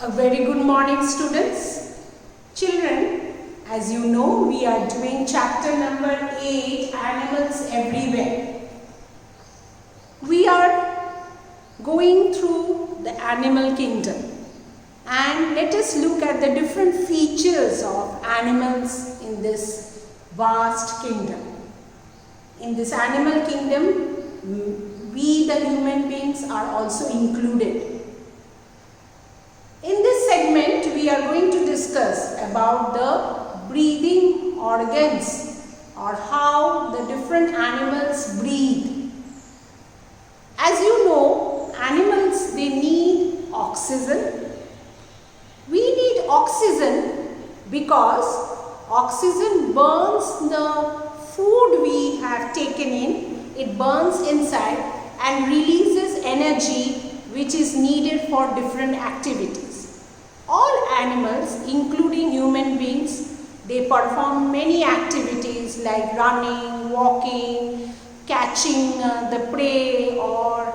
A very good morning, students. Children, as you know, we are doing chapter number 8, Animals Everywhere. We are going through the animal kingdom, and let us look at the different features of animals in this vast kingdom. In this animal kingdom, we the human beings are also included. In this segment, we are going to discuss about the breathing organs or how the different animals breathe. As you know, animals, they need oxygen. We need oxygen because oxygen burns the food we have taken in. It burns inside and releases energy which is needed for different activities. All animals, including human beings, they perform many activities like running, walking, catching the prey, or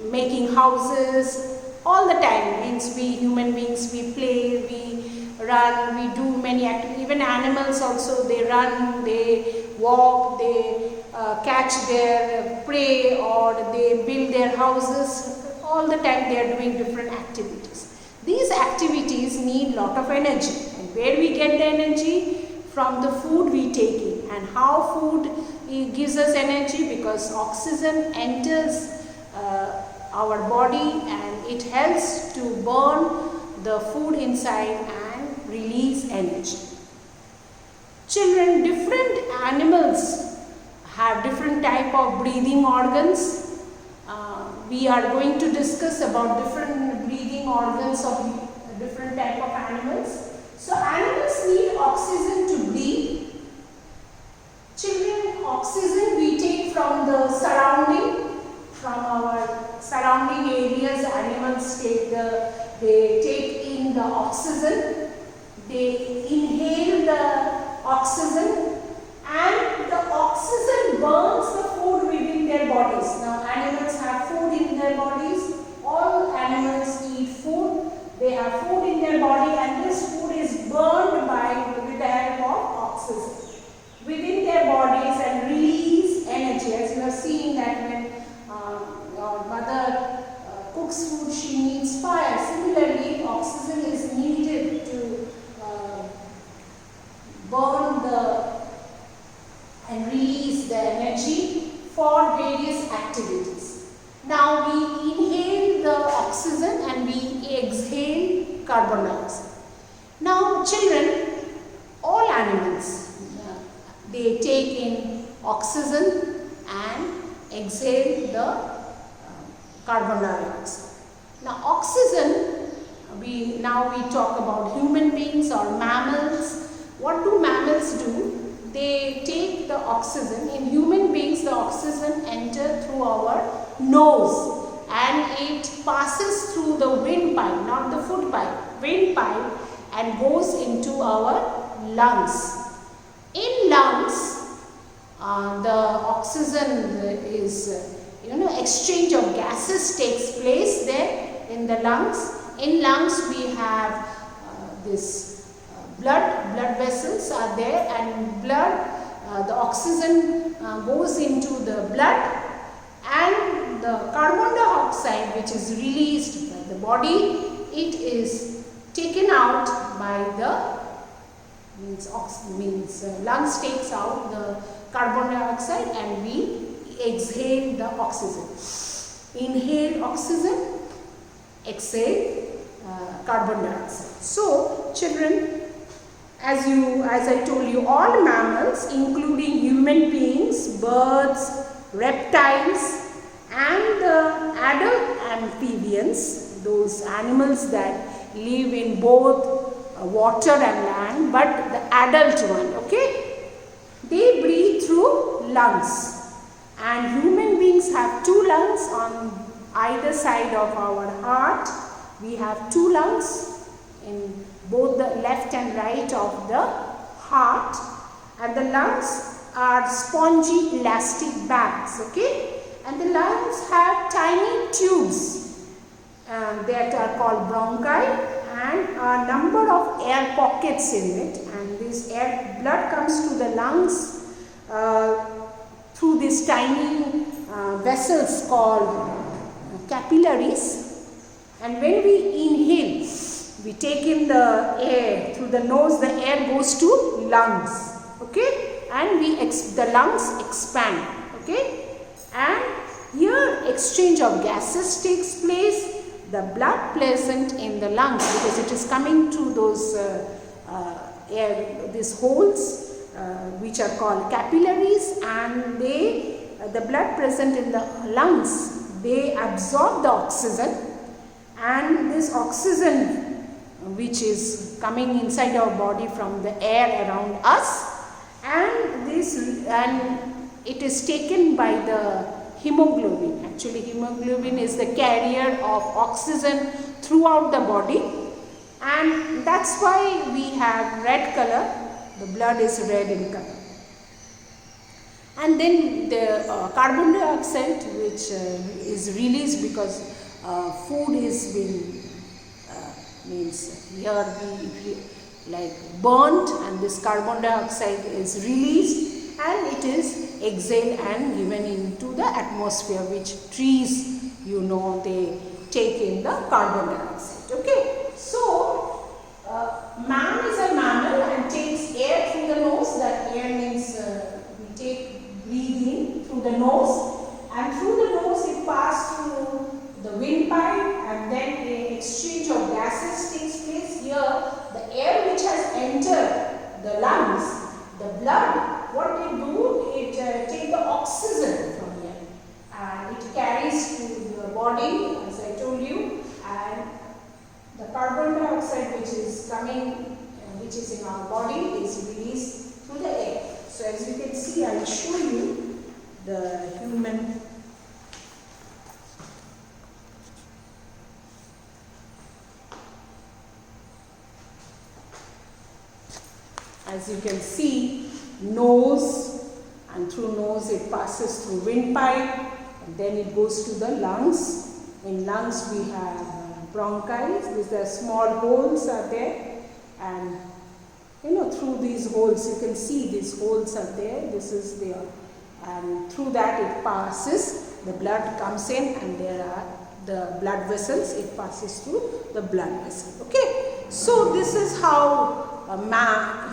making houses. All the time, means we human beings, we play, we run, we do many activities. Even animals also, they run, they walk, they catch their prey, or they build their houses. All the time they are doing different activities. These activities need lot of energy, and where we get the energy? From the food we take in. And how food gives us energy? Because oxygen enters our body and it helps to burn the food inside and release energy. Children, different animals have different type of breathing organs. We are going to discuss about different breathing organs of different type of animals. So animals need oxygen to breathe. Children, oxygen we take from the surrounding, from our surrounding areas. Animals they take in the oxygen, they inhale the oxygen, and the oxygen burns the food within their bodies. Now animals have food in their bodies. All animals eat food. They have food in their body, and this food is burned with the help of oxygen within their bodies and release energy. As you have seen that when your mother cooks food, she needs fire. Similarly, oxygen is needed to burn and release the energy for various activities. Now we inhale the oxygen and we exhale carbon dioxide. Now children, all animals, they take in oxygen and exhale the carbon dioxide. Now oxygen, we talk about human beings or mammals. What do mammals do? They take the oxygen. In human beings, the oxygen enters through our nose and it passes through the windpipe, not the food pipe, windpipe, and goes into our lungs. In lungs, the oxygen is, exchange of gases takes place there in the lungs. In lungs, we have this blood vessels are there, and the oxygen goes into the blood, and the carbon dioxide which is released by the body, it is taken out by the lungs takes out the carbon dioxide and we exhale the oxygen. Inhale oxygen, exhale carbon dioxide. So children, as I told you, all mammals, including human beings, birds, reptiles, and the adult amphibians, those animals that live in both water and land, but the adult one, okay, they breathe through lungs. And human beings have two lungs on either side of our heart. We have two lungs in both the left and right of the heart, and the lungs are spongy elastic bags, okay, and the lungs have tiny tubes and that are called bronchi, and a number of air pockets in it, and this air blood comes to the lungs through these tiny vessels called capillaries, and when we inhale, we take in the air through the nose, the air goes to lungs, okay, and the lungs expand, okay, and here exchange of gases takes place. The blood present in the lungs, because it is coming to those these holes which are called capillaries, and the blood present in the lungs, they absorb the oxygen, and this oxygen which is coming inside our body from the air around us, and it is taken by the hemoglobin. Actually, hemoglobin is the carrier of oxygen throughout the body, and that's why we have red color. The blood is red in color. And then the carbon dioxide, which is released because food is being means here we like burnt, and this carbon dioxide is released and it is exhaled and given into the atmosphere, which trees, you know, they take in the carbon dioxide. Okay, so man is a mammal and takes air through the nose. That air means breathe in through the nose, and through the nose it passes through the windpipe, and then an exchange of gases takes place. Here the air which has entered the lungs, the blood, what they do, it take the oxygen from here and it carries to the body, as I told you, and the carbon dioxide which is coming, which is in our body, is released through the air. So as you can see, I will show you the human as you can see, nose, and through nose it passes through windpipe, and then it goes to the lungs. In lungs we have bronchi. These are small holes are there, and you know, through these holes you can see these holes are there. This is there, and through that it passes. The blood comes in, and there are the blood vessels. It passes through the blood vessel. Okay, so this is how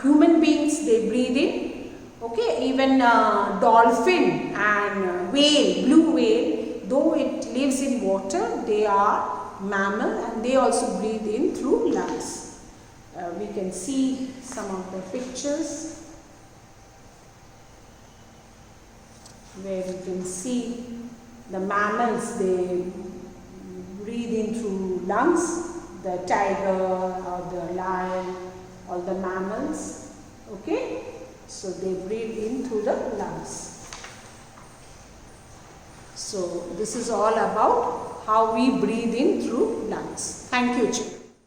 human beings, they breathe in. Okay, even dolphin and whale, blue whale, though it lives in water, they are mammal and they also breathe in through lungs. We can see some of the pictures where you can see the mammals, they breathe in through lungs. The tiger or the lion, all the mammals, okay, so they breathe in through the lungs. So this is all about how we breathe in through lungs. Thank you, children.